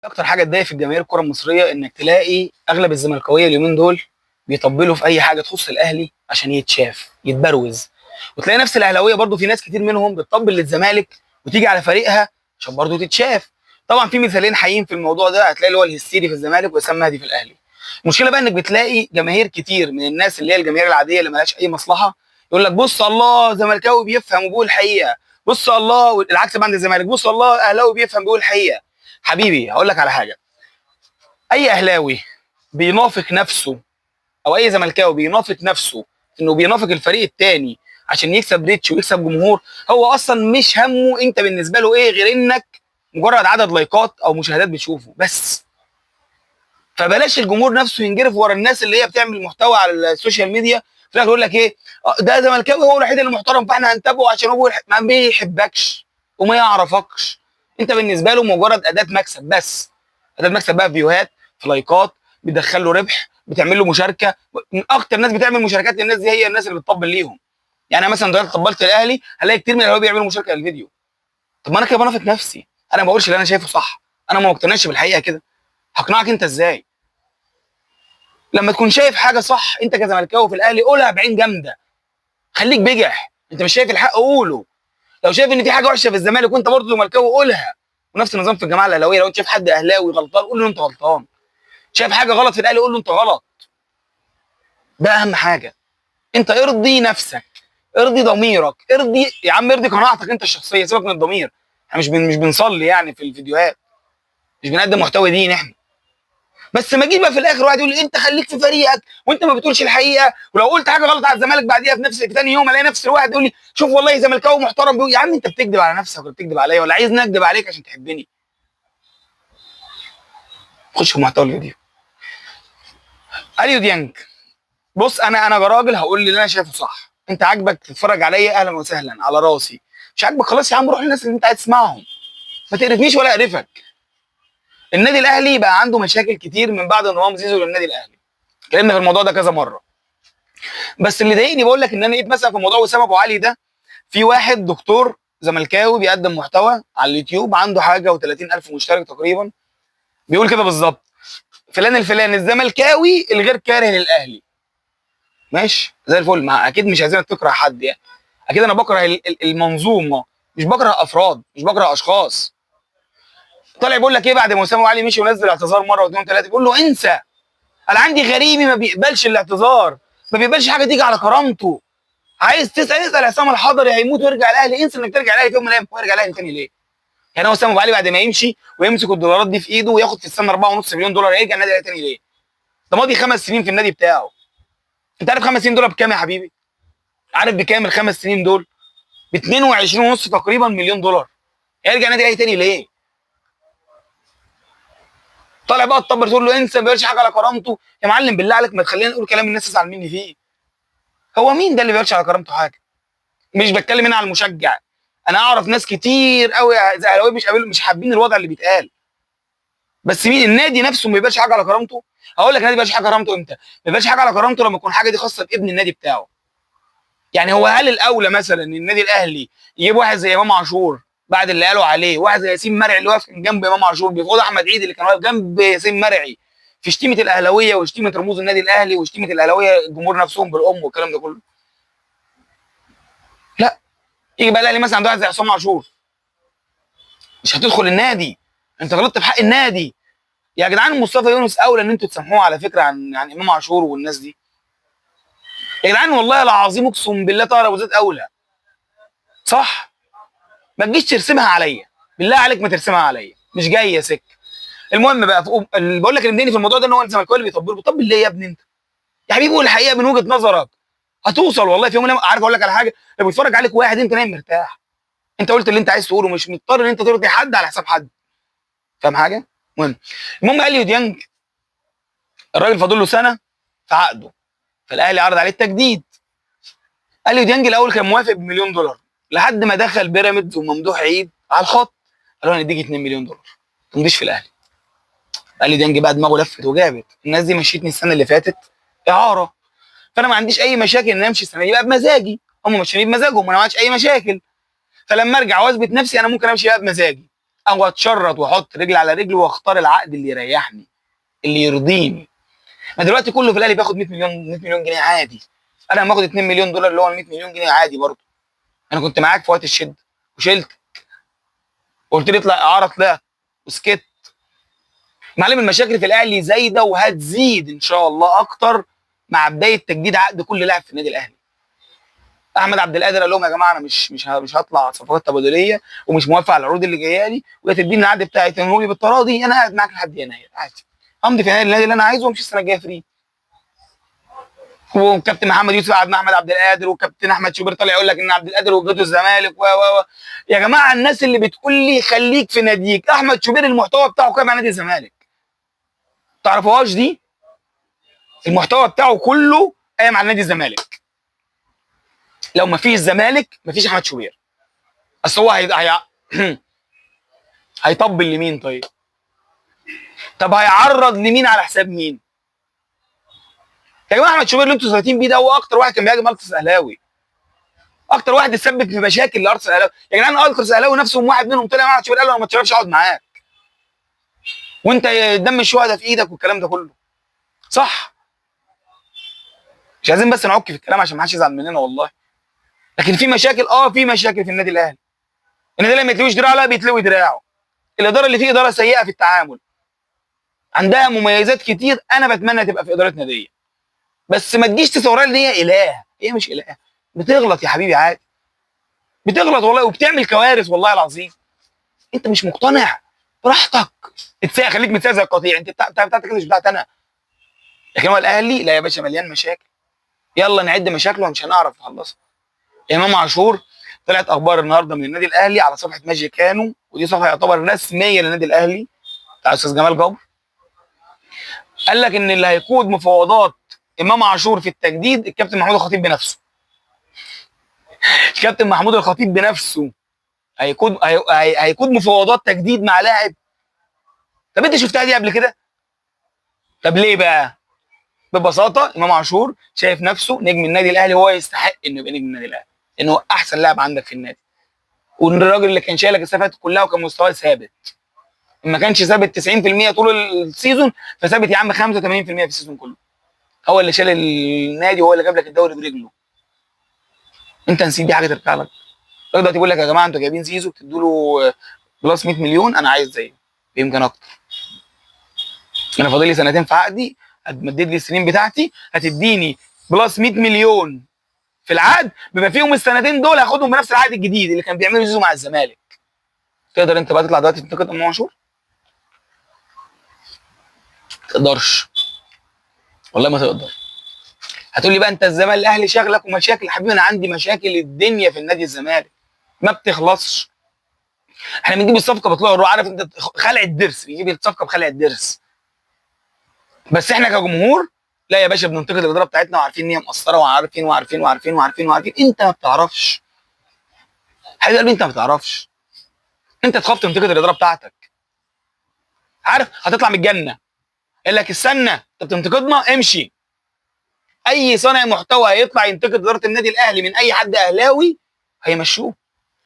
اكتر حاجه تضايق في الجماهير الكره المصريه انك تلاقي اغلب الزملكاويه اليومين دول بيطبلوا في اي حاجه تخص الاهلي عشان يتشاف يتبروز، وتلاقي نفس الاهلاويه برضو في ناس كتير منهم بتطبل للزمالك وتيجي على فريقها عشان برضو تتشاف. طبعا في مثالين حقيقيين في الموضوع ده، هتلاقي اللي هو الهستيري في الزمالك واسام مهدي في الاهلي. المشكله بقى انك بتلاقي جماهير كتير من الناس اللي هي الجماهير العاديه اللي مالهاش اي مصلحه يقول لك بص الله زملكاوي بيفهم وبيقول الحقيقه، بص الله العكس بقى عند الزمالك، بص الله اهلاوي بيفهم بيقول الحقيقه. حبيبي هقول لك على حاجه، اي اهلاوي بينافق نفسه او اي زملكاوي بينافق نفسه انه بينافق الفريق الثاني عشان يكسب ريتش ويكسب جمهور، هو اصلا مش همه انت بالنسبه له ايه غير انك مجرد عدد لايكات او مشاهدات بتشوفه بس. فبلاش الجمهور نفسه ينجرف ورا الناس اللي هي بتعمل محتوى على السوشيال ميديا في الاخر يقول لك ايه ده زملكاوي هو الوحيد اللي محترم فاحنا هنتابعه عشان هو ما بيحبكش وما يعرفكش. انت بالنسبه له مجرد اداه مكسب بس، اداه مكسب بقى، فيوهات، في لايكات، بتدخل له ربح، بتعمل له مشاركه. من اكتر ناس بتعمل مشاركات للناس دي هي الناس اللي بتطبل ليهم. يعني انا مثلا دلوقتي طبلت الاهلي هلاقي كتير من الاهلاويه بيعملوا مشاركه للفيديو. طب ما انا كده بنافق نفسي، انا ما بقولش اللي انا شايفه صح، انا ما مقتنعش بالحقيقه كده، هقنعك انت ازاي؟ لما تكون شايف حاجه صح انت كزملكاوي في الاهلي قولها بعين جامده، خليك بجح. انت مش شايف الحق قوله. لو شايف ان في حاجه وحشه في الزمالك وانت برضه زملكاوي قولها. ونفس النظام في الجماعه الاهلاويه، لو انت شايف حد اهلاوي غلطان قول له انت غلطان، شايف حاجه غلط في الاهلي قول له انت غلط. ده اهم حاجه. انت ارضي نفسك، ارضي ضميرك، ارضي يا عم، ارضي قناعتك انت الشخصيه، سيبك من الضمير. احنا مش بنصلي يعني في الفيديوهات، مش بنقدم محتوى دين احنا. بس ما تجيش بقى في الاخر واحد يقول لي انت خليك في فريقك وانت ما بتقولش الحقيقه، ولو قلت حاجه غلط على الزمالك بعديها في ثاني يوم الاقي نفس الواحد يقول لي شوف والله زملكاوي محترم بيقول. يا عم انت بتكذب على نفسك ولا بتكذب عليا ولا عايز نكذب عليك عشان تحبني؟ خش في محتوى الفيديو. اليو ديانج، بص انا كراجل هقول اللي انا شايفه صح. انت عاجبك تتفرج عليا اهلا وسهلا على راسي، مش عاجبك خلاص يا عم روح للناس اللي انت عايز تسمعهم، ما تقرفنيش ولا اقرفك. النادي الاهلي بقى عنده مشاكل كتير من بعد انضمام زيزو للنادي الاهلي، اتكلمنا في الموضوع ده كذا مره. بس اللي ضايقني بقول لك ان انا لقيت مثلا في موضوع وسام ابو علي ده في واحد دكتور زملكاوي بيقدم محتوى على اليوتيوب عنده حاجه و30,000 مشترك تقريبا، بيقول كده بالظبط: فلان الفلاني الزملكاوي الغير كاره للاهلي. ماشي زي الفل، مع اكيد مش عايزينك تكره حد يعني، اكيد انا بكره المنظومه، مش بكره افراد، مش بكره اشخاص. طالع بيقول لك ايه بعد ما وسام ابو علي مشي ونزل اعتذار مره واثنين وثلاثه، بيقول له انسى، انا عندي غريمي ما بيقبلش الاعتذار، ما بيقبلش حاجه تيجي على كرامته. عايز تسال اسال عصام الحضري هيموت ويرجع الاهلي، انسى انك ترجع الاهلي في يوم من الايام، ويرجع الاهلي تاني ليه؟ يعني هو وسام ابو علي بعد ما يمشي ويمسك الدولارات دي في ايده وياخد في السنه 4.5 مليون دولار يرجع النادي الاهلي تاني ليه؟ ده ماضي 5 سنين في النادي بتاعه. انت عارف 5 سنين دول بكام يا حبيبي؟ عارف بكام ال5 سنين دول؟ ب 22 ونص تقريبا مليون دولار. هيرجع النادي الاهلي تاني ليه؟ طالع بقى تطبر تقول له انسى ما بيقولش حاجه على كرامته. يا معلم بالله عليك ما تخلينا نقول كلام الناس تزعل مني فيه. هو مين ده اللي بيقولش على كرامته حاجه؟ مش بتكلم هنا على المشجع، انا اعرف ناس كتير قوي زملكاويه مش حابين الوضع اللي بيتقال. بس مين النادي نفسه ما بيبقاش حاجه على كرامته؟ هقول لك النادي ما بيبقاش حاجه على كرامته امتى؟ ما بيبقاش حاجه على كرامته لما تكون حاجه دي خاصه بابن النادي بتاعه. يعني هو هل الاولى مثلا ان النادي الاهلي يجيب واحد زي امام عاشور بعد اللي قالوا عليه، واحد زي ياسين مرعي اللي واقف جنب امام عاشور بيفوض احمد عيد اللي كان واقف جنب ياسين مرعي في شتيمه الاهلاويه وشتيمه رموز النادي الاهلي وشتيمه الاهلاويه الجمهور نفسهم بالام والكلام ده كله؟ لا. يجي بقى الاهلي مثلا عنده واحد زي عصام عاشور، مش هتدخل النادي، انت غلطت في حق النادي. يا جدعان مصطفى يونس اولى ان انتوا تسامحوه على فكره عن امام عاشور والناس دي. يا جدعان والله العظيم اقسم بالله طاهر ابو زيد اولى. صح؟ ما تجيش ترسمها عليا، بالله عليك ما ترسمها عليا، مش جايه سكه. المهم بقى اللي بقول لك اللي مضايقني في الموضوع ده ان هو الزملكاوي اللي بيطبل، بتطبل ليه يا ابني انت؟ يا حبيبي قول الحقيقه من وجهه نظرك، هتوصل والله في يوم من الأيام. عارف اقول لك على حاجه، لو بيتفرج عليك واحد انت نايم مرتاح، انت قلت اللي انت عايز تقوله، مش مضطر ان انت ترضي حد على حساب حد. فاهم حاجه؟ المهم اليو ديانج الراجل فاضل له سنه في عقده، فالاهلي عرض عليه التجديد. اليو ديانج الاول كان موافق بمليون دولار لحد ما دخل بيراميدز وممدوح عيد على الخط قالوا هنديك 2 مليون دولار تمضيش في الاهلي. اليو ديانج بقى دماغه لفت وجابت، الناس دي مشيتني السنه اللي فاتت اعاره، فانا ما عنديش اي مشاكل ان امشي السنه دي بقى بمزاجي، هم ماشيين بمزاجهم وانا ما عنديش اي مشاكل. فلما ارجع واثبت نفسي انا ممكن امشي بقى بمزاجي، او اتشرط واحط رجل على رجل واختار العقد اللي يريحني، اللي يرضيني. ما دلوقتي كله في الاهلي بياخد 100 مليون، 100 مليون جنيه عادي. انا لما اخد 2 مليون دولار اللي هو 100 مليون جنيه عادي برضه. انا كنت معاك في وقت الشده وشلت، وقلت لي اطلع اعاره، طلعت وسكت. معلم المشاكل في الاهلي زايده وهتزيد ان شاء الله اكتر مع بدايه تجديد عقد كل لاعب في النادي الاهلي. احمد عبد القادر قال لهم يا جماعه انا مش هطلع صفقات تبادليه ومش موافق على العروض اللي جايه لي، ويا تديني العقد بتاعي تنهولي بالتراضي، انا قاعد معاك لحد يناير عادي، امضي في النادي اللي انا عايزه وامشي السنه الجايه فري. وكابتن محمد يوسف قعد مع احمد عبد القادر، وكابتن احمد شوبير طالع يقول لك ان عبد القادر وجهته الزمالك و يا جماعه الناس اللي بتقول لي خليك في ناديك، احمد شوبير المحتوى بتاعه كام مع نادي الزمالك؟ تعرفوهاش دي؟ المحتوى بتاعه كله قايم على نادي الزمالك. لو ما فيش الزمالك ما فيش احمد شوبير. اصل هو هيطبل لمين طيب؟ طب هيعرض لمين على حساب مين؟ يا جماعه احمد شوبير اللي انتوا سايطين بيه ده هو اكتر واحد كان بيهاجم ارسنال اهلاوي، اكتر واحد اتسبب في مشاكل لارسنال اهلاوي. يا جدعان ارسنال اهلاوي نفسهم واحد منهم طلع مع احمد شوبير قال له انا ما اتشرفش اقعد معاك، وانت دم الشهداء في ايدك والكلام ده كله، صح؟ مش عايزين بس نعك في الكلام عشان ما حدش يزعل مننا والله. لكن في مشاكل، في مشاكل في النادي الاهلي. النادي الاهلي ما يتلويش دراعه، لا بيتلوي دراعه. الاداره اللي فيه اداره سيئه في التعامل، عندها مميزات كتير انا بتمنى تبقى في اداره ناديه، بس ما تجيش تصورها ان هي اله، هي مش اله. بتغلط يا حبيبي عادي، بتغلط والله وبتعمل كوارث والله العظيم. انت مش مقتنع براحتك، اتساق، خليك متساق زي القطيع، انت بتاعتك مش بتاعت انا. لكن هو الاهلي لا يا باشا، مليان مشاكل. يلا نعد مشاكله ومش هنعرف نخلصها. امام عاشور، طلعت اخبار النهارده من النادي الاهلي على صفحه ماجيكانو، ودي صفحه يعتبر رسميه للنادي الاهلي بتاع استاذ جمال جبر. قال لك ان اللي هيقود مفاوضات امام عاشور في التجديد الكابتن محمود الخطيب بنفسه. الكابتن محمود الخطيب بنفسه هيقود مفاوضات تجديد مع لاعب. طب انت شفتها دي قبل كده؟ طب ليه بقى؟ ببساطه امام عاشور شايف نفسه نجم النادي الاهلي، وهو يستحق انه يبقى نجم النادي الاهلي، انه هو احسن لاعب عندك في النادي، وان الراجل اللي كان شايلك السنه اللي فاتت كلها وكان مستواه ثابت، ما كانش ثابت 90% طول السيزون، فثابت يا عم 85% في السيزون كله. هو اللي شال النادي وهو اللي جاب لك الدوري برجله. انت نسيت دي حاجه ترجع لك. الراجل دلوقتي بيقول لك يا جماعه انتوا جايبين زيزو بتدوا له بلس 100 مليون، انا عايز زيه يمكن اكتر. انا فاضل لي سنتين في عقدي، هتمدد لي السنين بتاعتي، هتديني بلس 100 مليون في العقد، بما فيهم السنتين دول هاخدهم بنفس العقد الجديد اللي كان بيعمله زيزو مع الزمالك. تقدر انت بقى تطلع دلوقتي تنتقد امام عاشور؟ ما تقدرش، والله ما تقدر. هتقول لي بقى انت الزمالك الاهلي شغلك ومشاكل. يا حبيبي انا عندي مشاكل الدنيا في النادي الزمالك ما بتخلصش. احنا بنجيب الصفقه بطلوع الروح، عارف انت خلع الضرس، بيجيب الصفقه بخلع الضرس. بس احنا كجمهور لا يا باشا، بننتقد الاداره بتاعتنا وعارفين ان هي مقصره، وعارفين. انت ما بتعرفش حبيب قلبي، انت ما بتعرفش. انت تخاف تنتقد الاداره بتاعتك، عارف هتطلع من الجنه. يقول لك استنى انت بتنتقدنا، امشي. اي صانع محتوى هيطلع ينتقد اداره النادي الاهلي من اي حد اهلاوي هيمشوه،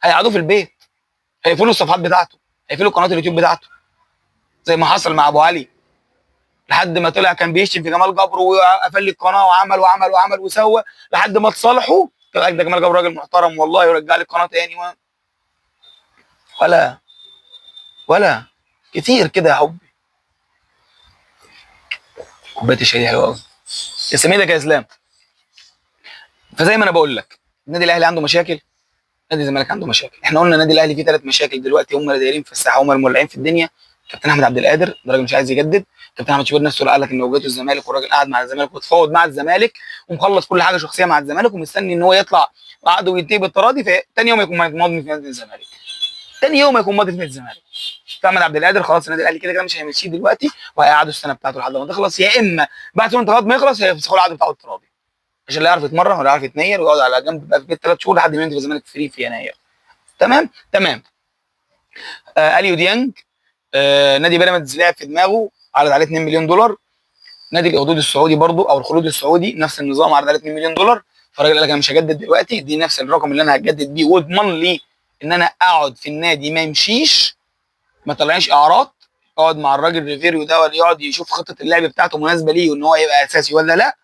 هيقعدوه في البيت، هيقفلوا الصفحات بتاعته، هيقفلوا قناه اليوتيوب بتاعته، زي ما حصل مع ابو علي. لحد ما طلع كان بيشتم في جمال جبر وقفل لي القناه وعمل وسوى، لحد ما تصالحوا طلع ده جمال جبر راجل محترم والله، ورجع لي القناه تاني ولا ولا كتير كده يا حبي. كوبايه الشاي دي حلوه قوي، اسمي لك يا اسلام. فزي ما انا بقول لك النادي الاهلي عنده مشاكل، نادي الزمالك عنده مشاكل. احنا قلنا النادي الاهلي فيه 3 مشاكل دلوقتي هم اللي دايرين في الساحه، هم المولعين في الدنيا. كابتن احمد عبد القادر ده راجل مش عايز يجدد. كابتن احمد شوبير نفسه اللي قال لك ان وجهته الزمالك، والراجل قاعد مع الزمالك وتفاوض مع الزمالك ومخلص كل حاجه شخصيه مع الزمالك ومستني ان هو يطلع وعقده وينتهي بالتراضي، فتاني يوم يكون ماضي في نادي الزمالك. تاني يوم يكون ماضي في نادي الزمالك. احمد عبد القادر خلاص النادي الاهلي كده كده مش هيمشيه دلوقتي، وهيقعدوا السنه بتاعته لحد ما تخلص، يا اما بعد سنه الانتقالات ما يخلص هيفسخوا العقد بتاعه التراضي عشان لا يعرف يتمرن ولا يعرف يتنير ويقعد على جنب بقى في البيت 3 شهور لحد ما ينزل في الزمالك فري في يناير. تمام. اليو ديانج، نادي بيراميدز لعب في دماغه، عرض عليه 2 مليون دولار. نادي الحدود السعودي برضو او الخلود السعودي نفس النظام، عرض عليه 2 مليون دولار. فالراجل قال لك انا مش هجدد دلوقتي، دي نفس الرقم اللي انا هجدد بيه واضمن لي ان انا اقعد في النادي ما يمشيش. ما طلعنيش اعراض، يقعد مع الراجل ريفيريو ده يقعد يشوف خطه اللعب بتاعته مناسبه ليه وان هو يبقى اساسي ولا لا،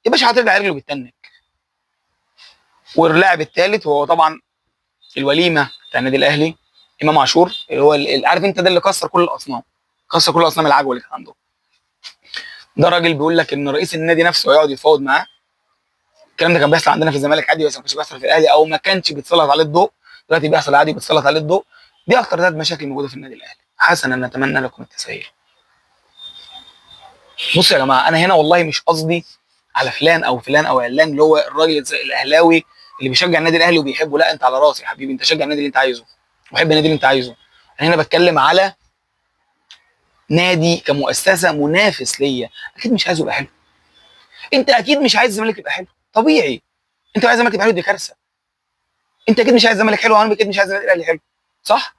يا باشا هترجع رجله بالتنك. واللاعب الثالث وهو طبعا الوليمه بتاع النادي الاهلي، امام عاشور، اللي هو عارف انت ده اللي كسر كل الاصنام، كسر كل اصنام العجوه اللي كانت عنده. ده راجل بيقول لك ان رئيس النادي نفسه يقعد يفاوض معاه. الكلام ده كان بيحصل عندنا في الزمالك عادي، بس ما كانش بيحصل في الاهلي او ما كانش بيتسلط عليه الضوء. دلوقتي بيحصل عادي بيتسلط عليه الضوء. دي اكتر ثلاث مشاكل موجوده في النادي الاهلي. حسنا نتمنى لكم التسهيل. بصوا يا جماعه، انا هنا والله مش قصدي على فلان او فلان او علان اللي هو الراجل الاهلاوي اللي بيشجع النادي الاهلي وبيحبه، لا انت على راسي يا حبيبي، انت شجع النادي اللي انت عايزه وحب النادي اللي انت عايزه. انا هنا بتكلم على نادي كمؤسسه منافس ليا، اكيد مش عايزه يبقى حلو. انت اكيد مش عايز الزمالك يبقى حلو، طبيعي. انت لو عايز الزمالك يبقى حلو دي كارثه. انت اكيد مش عايز الزمالك حلو، وانا اكيد مش عايز النادي الاهلي حلو، صح؟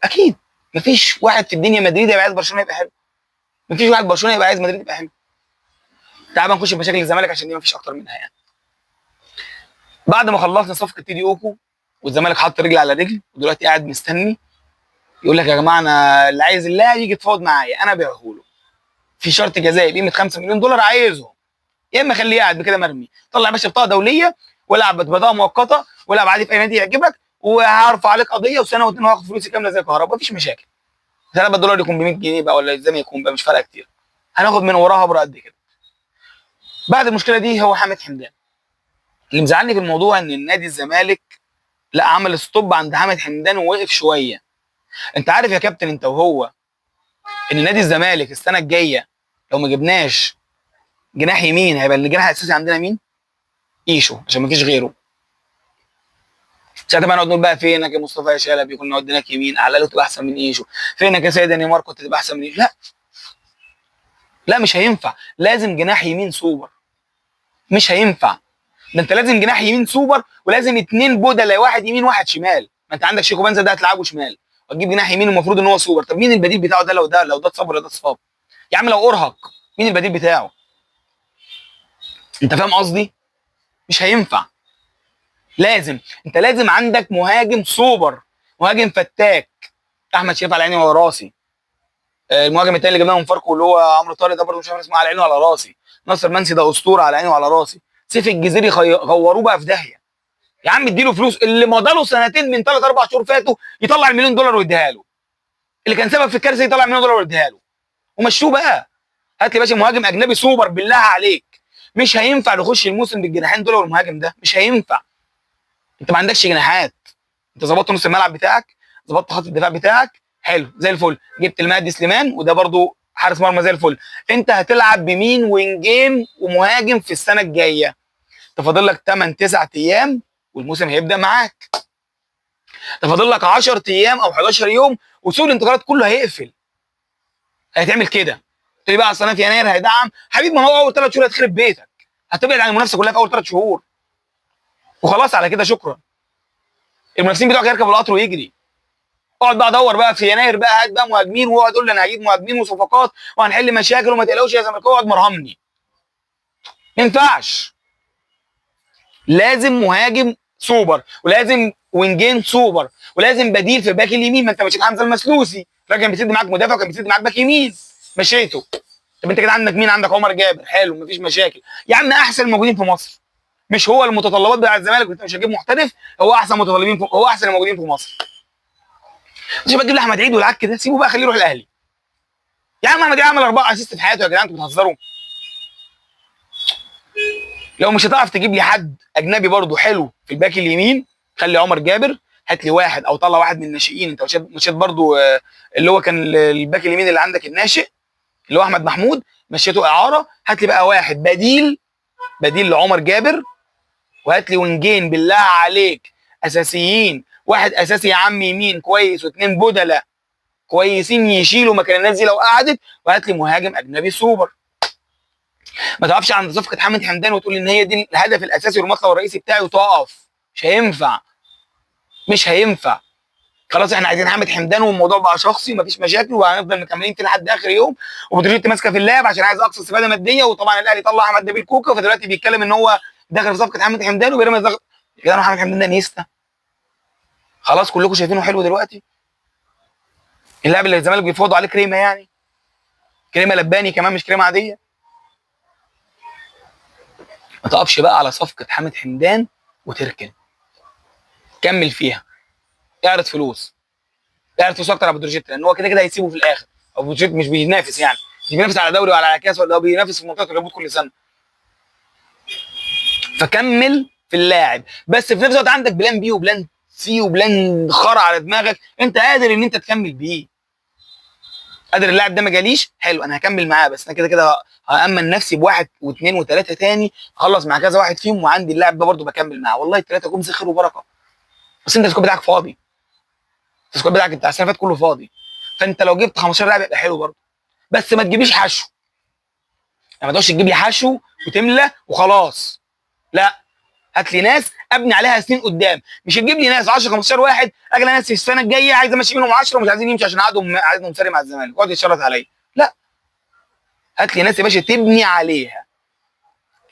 اكيد. مفيش واحد في الدنيا مدريد يبقى عايز برشلونه يبقى حلو، مفيش واحد برشلونه يبقى عايز مدريد يبقى حلو. تعال نخش في مشاكل الزمالك عشان دي مفيش اكتر منها يعني. بعد ما خلصنا صفقه تيدي اوكو والزمالك حط رجل على رجل ودلوقتي قاعد مستني، يقول لك يا جماعه انا اللي عايز اللاعب يجي يتفاوض معايا انا ابيعه له في شرط جزائي بقيمه 5 مليون دولار عايزهم، يا اما خليه قاعد بكده مرمي. طلع يا باشا بطاقه دوليه والعب بطاقه مؤقته والعب عادي في اي نادي يعجبك، وهرفع عليك قضيه وسنه واتنين وهاخد فلوسي كامله زي الكهرباء، مفيش مشاكل. 3 دولار يكون ب 100 جنيه بقى ولا زي ما يكون بقى، مش فارقه كتير، هناخد من وراها برا قد كده. بعد المشكله دي هو حامد حمدان. اللي مزعلني في الموضوع ان النادي الزمالك لا عمل ستوب عند حامد حمدان ووقف شويه. انت عارف يا كابتن انت وهو ان نادي الزمالك السنه الجايه لو ما جبناش جناح يمين هيبقى الجناح الاساسي عندنا مين؟ ايشو، عشان ما فيش غيره. ساعتها بقى نقعد نقول بقى فينك يا مصطفى يا شلبي، كنا وديناك يمين على تبقى احسن من ايشو، فينك يا سيد نيمار كنت تبقى احسن من ايشو. لا لا مش هينفع، لازم جناح يمين سوبر، مش هينفع. ده انت لازم جناح يمين سوبر ولازم اتنين بدلاء، واحد يمين واحد شمال. ما انت عندك شيكو بنزا ده هتلعبه شمال وتجيب جناح يمين المفروض ان هو سوبر. طب مين البديل بتاعه ده لو ده اتصاب ولا ده اتصاب؟ يا عم لو ارهق مين البديل بتاعه؟ انت فاهم قصدي؟ مش هينفع. لازم انت لازم عندك مهاجم سوبر، مهاجم فتاك. احمد شريف على عيني وعلى راسي. المهاجم التاني اللي جبناه من فاركو اللي هو عمرو طارق ده برضه مش عارف اسمه، على عيني وعلى راسي. ناصر منسي ده اسطوره على عيني وعلى راسي. سيف الجزيري غوروه بقى في داهيه. يا عم اديله فلوس، اللي مضى له سنتين من 3 4 شهور فاتوا يطلع المليون دولار ويديها له. اللي كان سبب في الكارثه يطلع مليون دولار ويديها له ومشوه بقى. هات لي باشا مهاجم اجنبي سوبر بالله عليك. مش هينفع نخش الموسم بالجناحين دول والمهاجم ده، مش هينفع. انت ما عندكش جناحات. انت ظبطت نص الملعب بتاعك، ظبطت خط الدفاع بتاعك، حلو زي الفل، جبت المهدي سليمان وده برضو حارس مرمى زي الفل. انت هتلعب بمين وينجين ومهاجم في السنه الجايه؟ تفاضل لك 8 9 ايام والموسم هيبدا معاك. تفاضل لك 10 ايام او 11 يوم وسوق الانتقالات كله هيقفل. هتعمل كده تقول لي بقى اصل انا في يناير هيدعم حبيبي، ما هو اول 3 شهور هتخرب بيتك، هتبعد عن المنافسه كلها في اول 3 شهور وخلاص على كده شكرا. المنافسين بتوعك هيركبوا القطر ويجري. اقعد بقى ادور بقى في يناير بقى، هات بقى مهاجمين واقعد قول لي انا هجيب مهاجمين وصفقات وهنحل مشاكل وما تقلقوش يا زملكاوي اقعد مرهمني. ما ينفعش. لازم مهاجم سوبر ولازم وينجين سوبر ولازم بديل في الباك اليمين. ما انت مشيت حمزه المسلوسي، الراجل كان بيسد معاك مدافع وكان بيسد معاك باك يمين، مشيته. طب انت كده عندك مين؟ عندك عمر جابر، حلو مفيش مشاكل يا عم، احسن الموجودين في مصر. مش هو المتطلبات بتاع الزمالك انت مش هتجيب محترف، هو احسن متطلبين هو احسن الموجودين في مصر. مش بتجيب لي احمد عيد والعك ده، سيبه بقى خليه يروح الاهلي. يا عم احمد عيد عمل 4 اسيست في حياته يا جدعان، انتوا بتهزروا. لو مش هتعرف تجيب لي حد اجنبي برضه حلو في الباك اليمين، خلي عمر جابر، هات لي واحد او طلع واحد من الناشئين. انت مشيت برضه اللي هو كان الباك اليمين اللي عندك الناشئ اللي هو احمد محمود، مشيته اعاره. هات لي بقى واحد بديل لعمر جابر، وهات لي وينجين بالله عليك اساسيين. واحد اساسي يا عم يمين كويس واثنين بدلاء كويسين يشيلوا مكان الناس دي لو قعدت، وهات لي مهاجم اجنبي سوبر. ما تقفش عند صفقه حامد حمدان وتقول ان هي دي الهدف الاساسي والمطلب الرئيسي بتاعي وتقف. مش هينفع، مش هينفع. خلاص احنا عايزين حامد حمدان والموضوع بقى شخصي ومفيش مشاكل وهنفضل مكملين فيه لحد اخر يوم، وبتروجيت ماسكه في اللعب عشان عايز اقصى استفاده ماديه. وطبعا الاهلي طلع احمد نبيل كوكا فدلوقتي بيتكلم ان هو داخل في صفقه حامد حمدان وبيراميدز داخل. يا جدعان حامد حمدان ده نيستا، خلاص كلكم شايفينه حلو دلوقتي. اللاعب اللي الزمالك بيفوضوا عليه كريمه يعني، كريمه لباني كمان مش كريمه عاديه. ما تقفش بقى على صفقه حامد حمدان وتركن، كمل فيها، اعرض فلوس، اعرض فلوس اكتر على بتروجيت، لان هو كده كده هيسيبه في الاخر. او بتروجيت مش بينافس يعني، مش بينافس على دوري ولا على كاس، ولا هو بينافس في منطقه الهبوط كل سنه. فكمل في اللاعب، بس في نفس الوقت عندك بلان بي وبلان سي وبلان خرا على دماغك، انت قادر ان انت تكمل بيه. قادر اللاعب ده ما جاليش، حلو انا هكمل معاه، بس انا كده كده هامن نفسي بواحد واثنين وثلاثه تاني، اخلص مع كذا واحد فيهم، وعندي اللاعب ده برده بكمل معاه، والله الثلاثه جم خير وبركه. بس انت السكواد بتاعك فاضي، السكواد بتاعك بتاع السنه اللي فاتت كله فاضي. فانت لو جبت 15 لاعب يبقى حلو برده، بس ما تجيبليش حشو. يعني ما تقعدش تجيب لي حشو وتملى وخلاص، لا، هات لي ناس ابني عليها سنين قدام. مش تجيب لي ناس 10 15 واحد اجي ناس في السنه الجايه عايز امشي منهم 10 ومش عايزين يمشي عشان عقدهم ساري مع الزمالك يقعد يشرط عليا. لا، هات لي ناس يا باشا تبني عليها،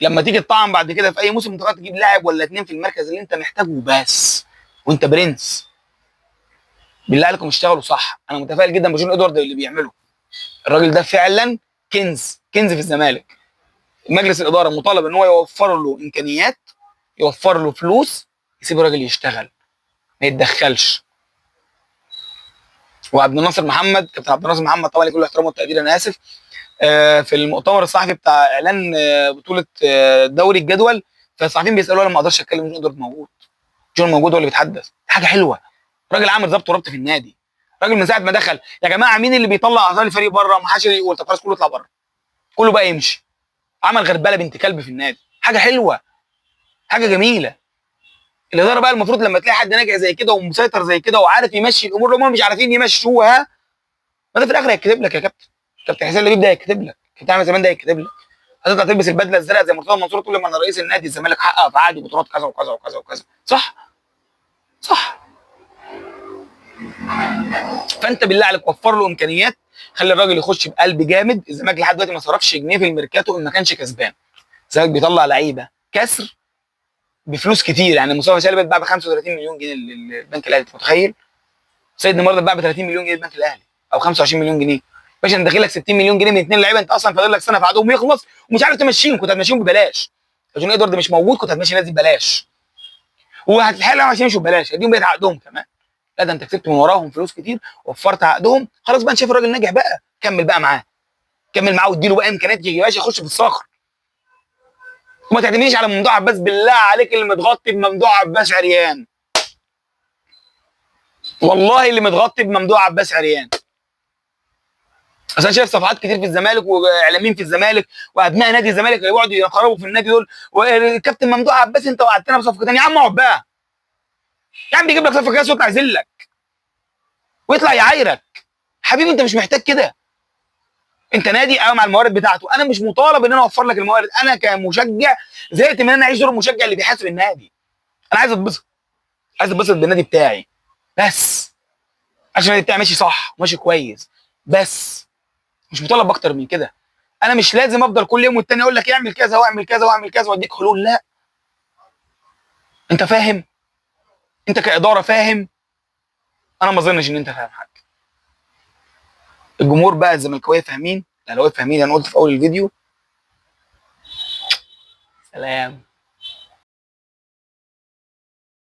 لما تيجي تطعم بعد كده في اي موسم انت تجيب لاعب ولا اتنين في المركز اللي انت محتاجه بس، وانت برنس. بالله عليكم اشتغلوا صح. انا متفائل جدا بجون ادوارد اللي بيعمله، الراجل ده فعلا كنز، كنز في الزمالك. مجلس الاداره مطالب ان هو يوفر له امكانيات، يوفر له فلوس، يسيب الراجل يشتغل، ما يتدخلش. وعبد الناصر محمد، كابتن عبد الناصر محمد طبعا لكل احترام والتقدير، انا اسف، في المؤتمر الصحفي بتاع اعلان بطوله دوري الجدول، فالصحفيين بيسالوه، انا ما اقدرش اتكلم، جون ادوارد موجود، جون موجود هو اللي بيتحدث، حاجه حلوه. راجل عامل ضبط وربط في النادي، راجل من ساعه ما دخل يا جماعه مين اللي بيطلع اعضاء الفريق بره، ما حدش يقول طب خلاص كله يطلع بره، كله بقى يمشي. عمل غربله بنت كلب في النادي، حاجه حلوه، حاجه جميله. الاداره بقى المفروض لما تلاقي حد ناجح زي كده ومسيطر زي كده وعارف يمشي الامور اللي هم مش عارفين يمشوها، ما ده في الاخر هيتكتب لك يا كابتن. كابتن حسين لبيب ده هيتكتب لك، كابتن عامل زمان ده هيتكتب لك. هتطلع تلبس البدله الزرقاء زي مرتضى منصور تقول لما انا رئيس النادي الزمالك حقق في عقدي بطولات كذا وكذا وكذا وكذا، صح؟ صح. فانت بالله عليك وفر له امكانيات، خلي الراجل يخش بقلب جامد. الزمالك لحد دلوقتي ما صرفش جنيه في الميركاتو ان ما كانش كسبان. الزمالك بيطلع لعيبه كسر بفلوس كتير، يعني مصطفى شلبي اتباع ب 35 مليون جنيه للبنك الاهلي، انت متخيل؟ سيد نمر اتباع ب 30 مليون جنيه للبنك الاهلي او 25 مليون جنيه. باشا انت داخل لك 60 مليون جنيه من اثنين لعيبه، انت اصلا فاضل لك سنه في عقدهم يخلص ومش عارف تمشيهم، كنت هتمشيهم ببلاش. جون ادوارد مش موجود كنت هتمشي الناس دي ببلاش، وهتتحايل عليهم عشان يمشوا ببلاش، اديهم بقيت عقدهم كمان. لا ده انت كسبت من وراهم فلوس كتير، وفرت عقدهم، خلاص بقى انت شايف الراجل ناجح بقى، كمل بقى معاه، كمل معاه واديله بقى امكانيات يا باشا يخش في الصخر. وما تعتمديش على ممدوح عباس، بالله عليك اللي متغطي بممدوح عباس عريان، والله اللي متغطي بممدوح عباس عريان. اصل انا شايف صفحات كتير في الزمالك واعلاميين في الزمالك وابناء نادي الزمالك اللي بيقعدوا يقربوا في النادي دول، والكابتن ممدوح عباس انت وعدتنا بصفقه ثانيه، يا عم اقعد بقى، يا عم بيجيب لك صفقه كاس ويطلع يذلك ويطلع يعايرك. حبيبي انت مش محتاج كده، انت نادي قايم على الموارد بتاعته، انا مش مطالب ان انا اوفر لك الموارد، انا كمشجع زهقت من ان انا اعيش دور المشجع اللي بيحاسب النادي. انا عايز اتبسط، عايز اتبسط بالنادي بتاعي بس، عشان النادي بتاعي ماشي صح وماشي كويس بس، مش مطالب اكتر من كده. انا مش لازم افضل كل يوم والتاني اقول لك اعمل كذا واعمل كذا واعمل كذا واديك حلول، لا. انت فاهم، انت كاداره فاهم، انا ما اظنش ان انت فاهم حاجه. الجمهور بقى الزملكاويه فاهمين، الاهلاويه فاهمين، انا قلت في اول الفيديو. سلام.